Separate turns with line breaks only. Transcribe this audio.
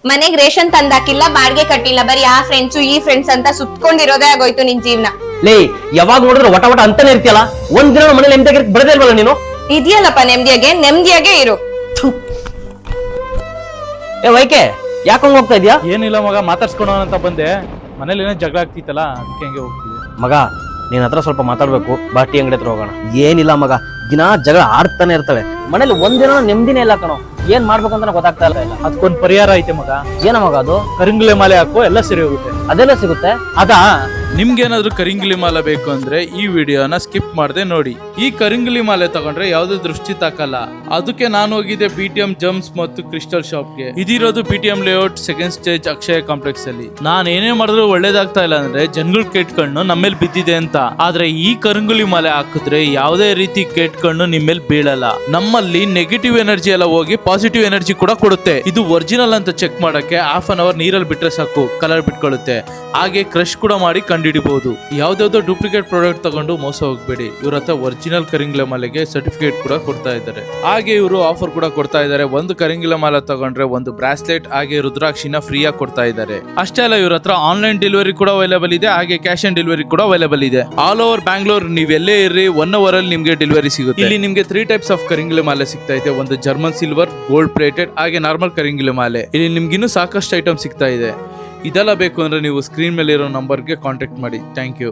ಮನೆಗ್ ರೇಷನ್ ತಂದಾಕಿಲ್ಲ, ಬಾಡ್ಗೆ ಕಟ್ಟಿಲ್ಲ, ಬರೀ ಆ ಫ್ರೆಂಡ್ಸು ಈ ಫ್ರೆಂಡ್ಸ್ ಅಂತ ಸುತ್ಕೊಂಡಿರೋದೇ ಆಗೋಯ್ತು ನಿನ್ ಜೀವನ.
ಲೇ ಯಾವಾಗ ನೋಡಿದ್ರೆ ವಟ ವಟ ಅಂತಾನೆ ಇರ್ತಿಯಲ್ಲ, ಒಂದ್ ದಿನ ಮನೇಲಿ ನೆಮ್ಮದಿಯಾಗಿ ಬಡದೇ ಇಲ್ವಲ್ಲ ನೀನು?
ಇದೆಯಲ್ಲಪ್ಪ ನೆಮ್ಮದಿಯಾಗೆ ಇರು.
ಏ ವೈಕೆ ಯಾಕಂಗ್ ಹೋಗ್ತಾ ಇದೀಯಾ?
ಏನಿಲ್ಲ ಮಗ, ಮಾತಾಡ್ಸ್ಕೊಳೋಣ ಅಂತ ಬಂದೆ. ಮನೇಲಿ ಏನೋ ಜಗಳ ಆಗ್ತಿತ್ತಲ್ಲ, ಅದಕ್ಕೆ ಹಂಗೆ ಹೋಗ್ತಿದ್ದೆ.
ಮಗ ನೀನ್ ಹತ್ರ ಸ್ವಲ್ಪ ಮಾತಾಡ್ಬೇಕು, ಬಾ ಟೀ ಅಂಗಡಿ ಹತ್ರ ಹೋಗೋಣ. ಏನಿಲ್ಲ ಮಗ, ದಿನ ಜಗಳ ಆಡ್ತಾನೆ ಇರ್ತಾಳೆ, ಮನೇಲಿ ಒಂದಿನ ನೆಮ್ಮದಿನೇ ಇಲ್ಲ ಕಣೋ. ಏನ್ ಮಾಡ್ಬೇಕಂತ ಗೊತ್ತಾಗ್ತಾ ಇಲ್ಲ.
ಅದಕ್ಕೊಂದ್ ಪರಿಹಾರ ಐತೆ ಮಗ.
ಏನ ಮಗ ಅದು?
ಕರಿಂಗಲೆ ಮಾಲೆ ಹಾಕೋ, ಎಲ್ಲ ಸರಿ ಹೋಗುತ್ತೆ.
ಅದೆಲ್ಲ ಸಿಗುತ್ತೆ?
ಅದಾ,
ನಿಮ್ಗೇನಾದ್ರೂ ಕರಿಂಗಲಿ ಮಾಲೆ ಬೇಕು ಅಂದ್ರೆ ಈ ವಿಡಿಯೋನ ಸ್ಕಿಪ್ ಮಾಡದೆ ನೋಡಿ. ಈ ಕರಿಂಗಲಿ ಮಾಲೆ ತಗೊಂಡ್ರೆ ಯಾವ್ದೇ ದೃಷ್ಟಿ ತಾಕಲ್ಲ. ಅದಕ್ಕೆ ನಾನು ಹೋಗಿದ್ದೆ BTM ಜಮ್ಸ್ ಮತ್ತು ಕ್ರಿಸ್ಟಲ್ ಶಾಪ್ಗೆ. ಇದಿರೋದು BTM ಲೇಔಟ್ ಸೆಕೆಂಡ್ ಸ್ಟೇಜ್ ಅಕ್ಷಯ ಕಾಂಪ್ಲೆಕ್ಸ್ ಅಲ್ಲಿ. ನಾನ್ ಏನೇ ಮಾಡಿದ್ರು ಒಳ್ಳೇದಾಗ್ತಾ ಇಲ್ಲ ಅಂದ್ರೆ ಜನಗಳ ಕೆಟ್ಕಣ್ಣು ನಮ್ಮೇಲೆ ಬಿದ್ದಿದೆ ಅಂತ. ಆದ್ರೆ ಈ ಕರಿಂಗಲಿ ಮಾಲೆ ಹಾಕಿದ್ರೆ ಯಾವುದೇ ರೀತಿ ಕೆಟ್ಕಣ್ಣು ನಿಮ್ಮೇಲೆ ಬೀಳಲ್ಲ. ನಮ್ಮಲ್ಲಿ ನೆಗೆಟಿವ್ ಎನರ್ಜಿ ಎಲ್ಲ ಹೋಗಿ ಪಾಸಿಟಿವ್ ಎನರ್ಜಿ ಕೂಡ ಕೊಡುತ್ತೆ. ಇದು ಒರಿಜಿನಲ್ ಅಂತ ಚೆಕ್ ಮಾಡಕ್ಕೆ ಹಾಫ್ ಅನ್ ಅವರ್ ನೀರಲ್ಲಿ ಬಿಟ್ರೆ ಸಾಕು, ಕಲರ್ ಬಿಟ್ಕೊಳ್ಳುತ್ತೆ. ಹಾಗೆ ಕ್ರಶ್ ಕೂಡ ಮಾಡಿ ಕಂಡುಹಿಡಿಬಹುದು. ಯಾವ್ದಾವ್ದೋ ಡೂಪ್ಲಿಕೇಟ್ ಪ್ರಾಡಕ್ಟ್ ತಗೊಂಡು ಮೋಸ ಹೋಗ್ಬೇಡಿ. ಇವ್ರ ಹತ್ರ ಒರಿಜಿನಲ್ ಕರಿಂಗಲೆ ಮಾಲೆಗೆ ಸರ್ಟಿಫಿಕೇಟ್ ಕೂಡ ಕೊಡ್ತಾ ಇದ್ದಾರೆ. ಹಾಗೆ ಇವರು ಆಫರ್ ಕೂಡ ಕೊಡ್ತಾ ಇದ್ದಾರೆ. ಒಂದು ಕರಿಂಗಲೆ ಮಾಲೆ ತಗೊಂಡ್ರೆ ಒಂದು ಬ್ರಾಸ್ಲೆಟ್ ಹಾಗೆ ರುದ್ರಾಕ್ಷಿನ ಫ್ರೀ ಆಗಿ ಕೊಡ್ತಾ ಇದ್ದಾರೆ. ಅಷ್ಟೇ ಅಲ್ಲ, ಇವ್ರ ಹತ್ರ ಆನ್ಲೈನ್ ಡೆಲಿವರಿ ಕೂಡ ಅವೈಲೇಬಲ್ ಇದೆ, ಹಾಗೆ ಕ್ಯಾಶ್ ಆನ್ ಡೆಲಿವರಿ ಕೂಡ ಅವೈಲೇಬಲ್ ಇದೆ. ಆಲ್ ಓವರ್ ಬ್ಯಾಂಗ್ಳೂರ್ ನೀವ್ ಎಲ್ಲೇ ಇರ್ರಿ, 1 hour ಅಲ್ಲಿ ನಿಮ್ಗೆ ಡೆಲಿವರಿ ಸಿಗುತ್ತೆ. ಇಲ್ಲಿ ನಿಮ್ಗೆ 3 ಟೈಪ್ಸ್ ಆಫ್ ಕರಿಂಗಲೆ ಮಾಲೆ ಸಿಗ್ತಾ ಇದೆ. ಒಂದು ಜರ್ಮನ್ ಸಿಲ್ವರ್, ಗೋಲ್ಡ್ ಪ್ಲೇಟೆಡ್ ಹಾಗೆ ನಾರ್ಮಲ್ ಕರಿಂಗಲೆ ಮಾಲೆ. ಇಲ್ಲಿ ನಿಮ್ಗೆ ಇನ್ನೂ ಸಾಕಷ್ಟು ಐಟಮ್ ಸಿಗ್ತಾ ಇದೆ. ಇದೆಲ್ಲ ಬೇಕು ಅಂದ್ರೆ ನೀವು ಸ್ಕ್ರೀನ್ ಮೇಲೆ ಇರೋ ನಂಬರ್ಗೆ ಕಾಂಟ್ಯಾಕ್ಟ್ ಮಾಡಿ. Thank you.